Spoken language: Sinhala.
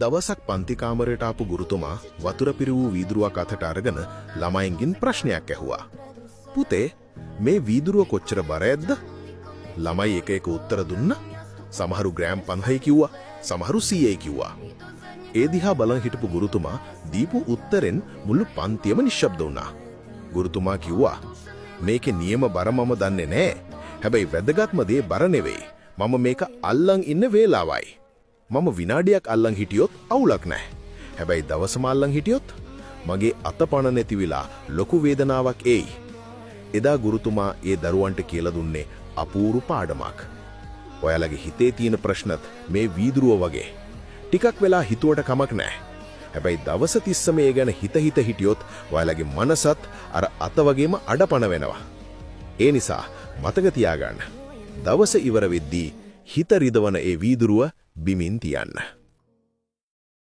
දවසක් පන්ති කාමරයට ආපු ගුරුතුමා වතුර පිරි වූ වීදුරුවක් අතට අරගෙන ළමයින්ගෙන් ප්‍රශ්නයක් ඇහුවා. පුතේ, මේ වීදුරුව කොච්චර බරයක්ද? ළමයි එක එක උත්තර දුන්නා. සමහරු ග්‍රෑම් 50යි කිව්වා, සමහරු 100යි කිව්වා. ඒ දිහා බලන් හිටපු ගුරුතුමා දීපු උත්තරෙන් මුළු පන්තියම නිශ්ශබ්ද වුණා. ගුරුතුමා කිව්වා, මේකේ නියම බර මම දන්නේ නැහැ. හැබැයි වැදගත්ම දේ බර නෙවෙයි. මම මේක අල්ලන් ඉන්න වේලාවයි. මම විනාඩියක් අල්ලන් හිටියොත් අවුලක් නැහැ. හැබැයි දවසම අල්ලන් හිටියොත් මගේ අතපණ නැති වෙලා ලොකු වේදනාවක් එයි. එදා ගුරුතුමා ඒ දරුවන්ට කියලා දුන්නේ අපූර්ව පාඩමක්. ඔයාලගේ හිතේ තියෙන ප්‍රශ්නත් මේ වීදුරුව වගේ. ටිකක් වෙලා හිතුවට කමක් නැහැ. හැබැයි දවස් 30 මේ ගැන හිත හිටියොත් ඔයාලගේ මනසත් අර අත වගේම අඩපණ වෙනවා. ඒ නිසා මතක තියාගන්න. දවස ඉවර වෙද්දී හිත රිදවන ඒ වීදුරුව බිමින් තියන්න.